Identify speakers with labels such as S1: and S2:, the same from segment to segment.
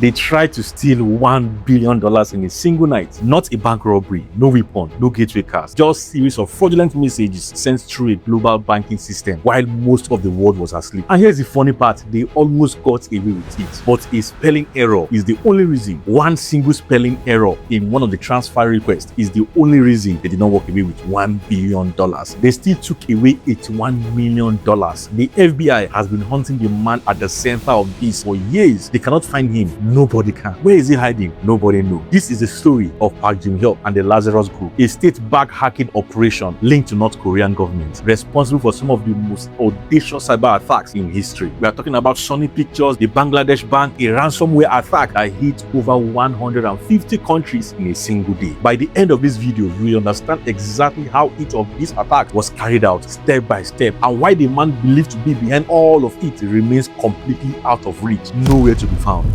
S1: They tried to steal $1 billion in a single night. Not a bank robbery, no weapon, no gateway cards, just series of fraudulent messages sent through a global banking system while most of the world was asleep. And here's the funny part, they almost got away with it. But a spelling error is the only reason. One single spelling error in one of the transfer requests is the only reason they did not walk away with $1 billion. They still took away $81 million. The FBI has been hunting the man at the center of this for years. They cannot find him. Nobody can. Where is he hiding? Nobody knows. This is the story of Jin Hyok and the Lazarus Group, a state-backed hacking operation linked to North Korean government, responsible for some of the most audacious cyber attacks in history. We are talking about Sony Pictures, the Bangladesh bank, a ransomware attack that hit over 150 countries in a single day. By the end of this video, you will understand exactly how each of these attacks was carried out step by step and why the man believed to be behind all of it remains completely out of reach, nowhere to be found.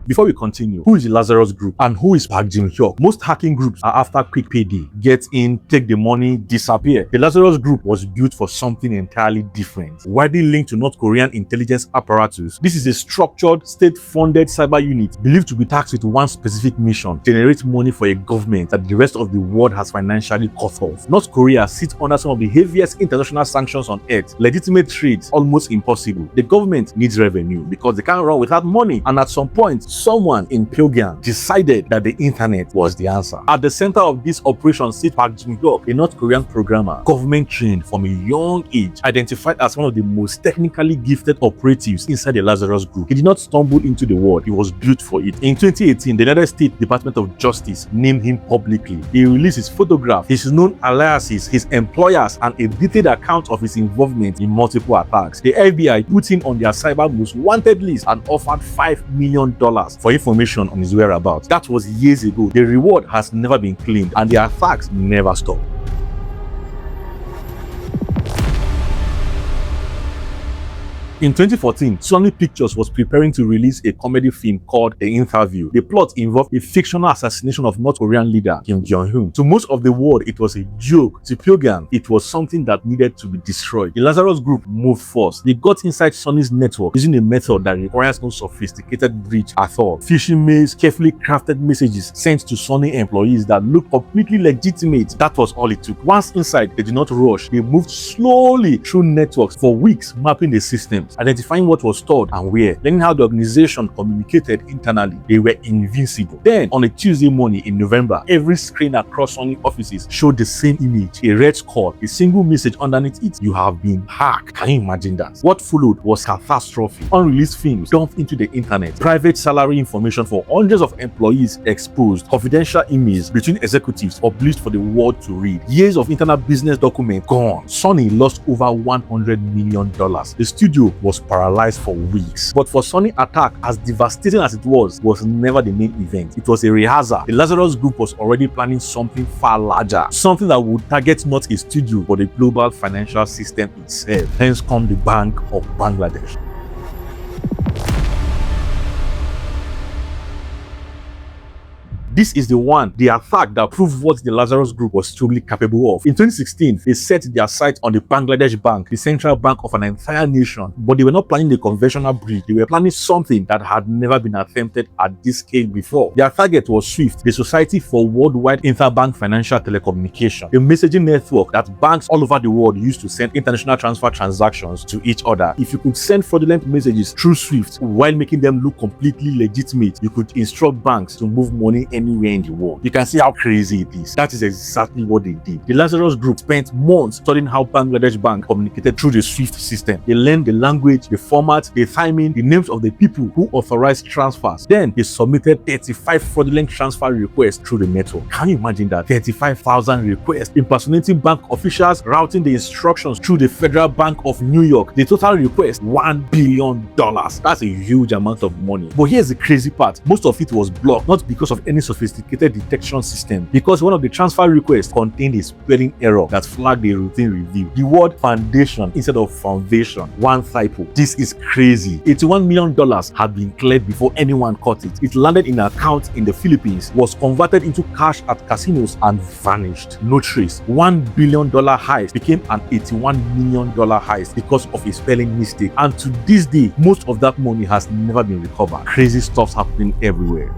S1: Before we continue, who is the Lazarus Group and who is Jin Hyok? Most hacking groups are after quick payday. Get in, take the money, disappear. The Lazarus Group was built for something entirely different. Widely linked to North Korean intelligence apparatus, this is a structured, state-funded cyber unit believed to be tasked with one specific mission: generate money for a government that the rest of the world has financially cut off. North Korea sits under some of the heaviest international sanctions on earth. Legitimate trades almost impossible. The government needs revenue because they can't run without money, and at some point, someone in Pyongyang decided that the internet was the answer. At the center of this operation sits Jin Hyok, a North Korean programmer, government trained from a young age, identified as one of the most technically gifted operatives inside the Lazarus Group. He did not stumble into the world, he was built for it. In 2018, the United States Department of Justice named him publicly. He released his photograph, his known aliases, his employers, and a detailed account of his involvement in multiple attacks. The FBI put him on their cyber most wanted list and offered $5 million for information on his whereabouts. That was years ago. The reward has never been claimed and the attacks never stopped. In 2014, Sony Pictures was preparing to release a comedy film called The Interview. The plot involved a fictional assassination of North Korean leader Kim Jong-un. To most of the world, it was a joke. To Pyongyang, it was something that needed to be destroyed. The Lazarus Group moved first. They got inside Sony's network using a method that requires no sophisticated breach at all. Phishing mails, carefully crafted messages sent to Sony employees that looked completely legitimate. That was all it took. Once inside, they did not rush. They moved slowly through networks for weeks, mapping the system, identifying what was stored and where, learning how the organization communicated internally. They were invincible. Then, on a Tuesday morning in November, every screen across Sony offices showed the same image, a red square, a single message underneath it: "You have been hacked." Can you imagine that? What followed was catastrophe. Unreleased films dumped into the internet, private salary information for hundreds of employees exposed, confidential emails between executives published for the world to read, years of internal business documents gone. Sony lost over $100 million. The studio was paralyzed for weeks. But for Sony, attack, as devastating as it was never the main event. It was a rehearsal. The Lazarus Group was already planning something far larger, something that would target not a studio but the global financial system itself. Hence come the Bank of Bangladesh. This is the attack that proved what the Lazarus Group was truly capable of. In 2016, they set their sights on the Bangladesh bank, the central bank of an entire nation. But they were not planning the conventional breach. They were planning something that had never been attempted at this scale before. Their target was SWIFT, the Society for Worldwide Interbank Financial Telecommunication, a messaging network that banks all over the world used to send international transfer transactions to each other. If you could send fraudulent messages through SWIFT while making them look completely legitimate, you could instruct banks to move money anywhere in the world. You can see how crazy it is. That is exactly what they did. The Lazarus Group spent months studying how Bangladesh Bank communicated through the SWIFT system. They learned the language, the format, the timing, the names of the people who authorized transfers. Then they submitted 35 fraudulent transfer requests through the network. Can you imagine that? 35,000 requests, impersonating bank officials, routing the instructions through the Federal Bank of New York. The total request, $1 billion. That's a huge amount of money. But here's the crazy part. Most of it was blocked, not because of any sophisticated detection system because one of the transfer requests contained a spelling error that flagged a routine review. The word foundation instead of foundation. One typo. This is crazy. $81 million had been cleared before anyone caught it. It landed in an account in the Philippines, was converted into cash at casinos, and vanished. No trace. $1 billion heist became an $81 million heist because of a spelling mistake. And to this day, most of that money has never been recovered. Crazy stuff's happening everywhere.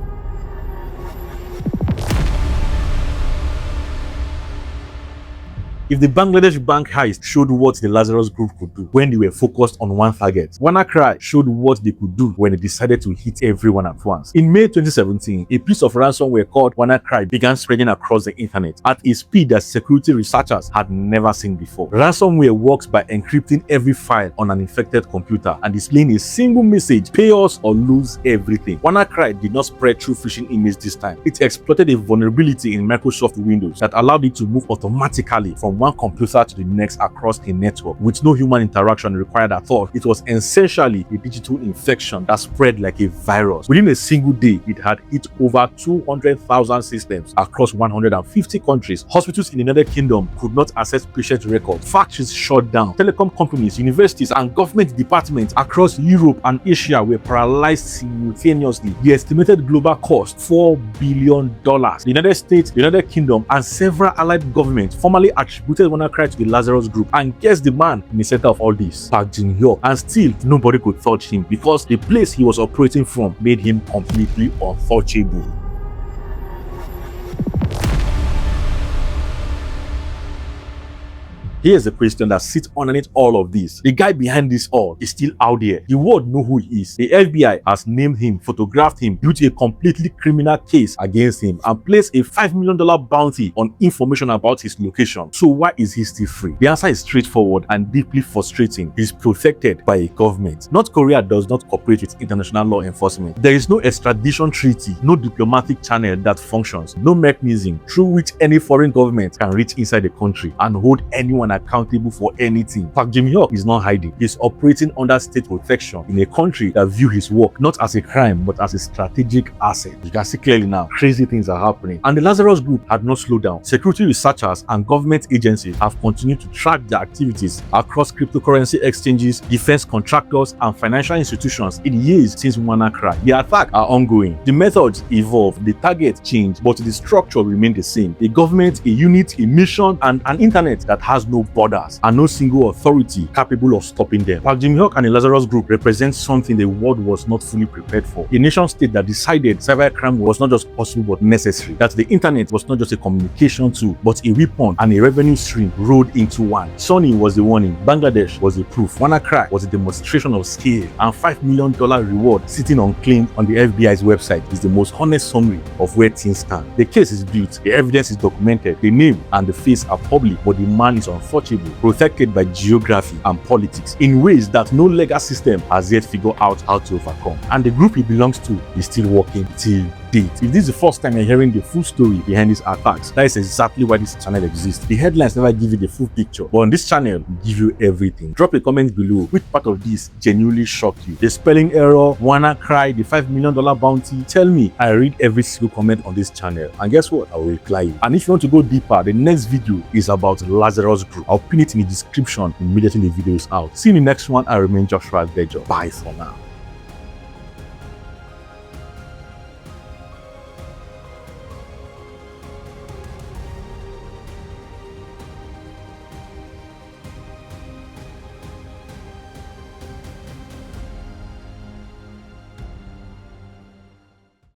S1: If the Bangladesh bank heist showed what the Lazarus Group could do when they were focused on one target, WannaCry showed what they could do when they decided to hit everyone at once. In May 2017, a piece of ransomware called WannaCry began spreading across the internet at a speed that security researchers had never seen before. Ransomware works by encrypting every file on an infected computer and displaying a single message: pay us or lose everything. WannaCry did not spread through phishing emails this time. It exploited a vulnerability in Microsoft Windows that allowed it to move automatically from one computer to the next across a network with no human interaction required at all. It was essentially a digital infection that spread like a virus. Within a single day, it had hit over 200,000 systems across 150 countries. Hospitals in the United Kingdom could not access patient records. Factories shut down. Telecom companies, universities, and government departments across Europe and Asia were paralyzed simultaneously. The estimated global cost, $4 billion. The United States, the United Kingdom, and several allied governments formally attributed WannaCry to the Lazarus Group. And guess the man in the center of all this? Jin Hyok. And still, nobody could touch him because the place he was operating from made him completely untouchable. Here's the question that sits underneath all of this. The guy behind this all is still out there. The world knows who he is. The FBI has named him, photographed him, built a completely criminal case against him, and placed a $5 million bounty on information about his location. So why is he still free? The answer is straightforward and deeply frustrating. He's protected by a government. North Korea does not cooperate with international law enforcement. There is no extradition treaty, no diplomatic channel that functions, no mechanism through which any foreign government can reach inside the country and hold anyone accountable for anything. Jin Hyok is not hiding. He's operating under state protection in a country that view his work not as a crime but as a strategic asset. You can see clearly now, crazy things are happening. And the Lazarus Group had not slowed down. Security researchers and government agencies have continued to track their activities across cryptocurrency exchanges, defense contractors, and financial institutions in years since WannaCry. The attacks are ongoing. The methods evolve, the target changed, but the structure remained the same. A government, a unit, a mission, and an internet that has no borders and no single authority capable of stopping them. Jin Hyok and the Lazarus Group represent something the world was not fully prepared for. A nation state that decided cybercrime was not just possible but necessary. That the internet was not just a communication tool but a weapon and a revenue stream rolled into one. Sony was the warning. Bangladesh was the proof. WannaCry was a demonstration of scale, and $5 million reward sitting unclaimed on the FBI's website is the most honest summary of where things stand. The case is built, the evidence is documented, the name and the face are public, but the man is untouchable, protected by geography and politics in ways that no legal system has yet figured out how to overcome. And the group he belongs to is still working till date. If this is the first time you're hearing the full story behind these attacks, that is exactly why this channel exists. The headlines never give you the full picture, but on this channel, we give you everything. Drop a comment below which part of this genuinely shocked you. The spelling error, WannaCry, the $5 million bounty. Tell me. I read every single comment on this channel, and guess what? I will reply you. And if you want to go deeper, the next video is about Lazarus Group. I'll pin it in the description immediately the video is out. See you in the next one. I remain Joshua Bejo. Bye for now.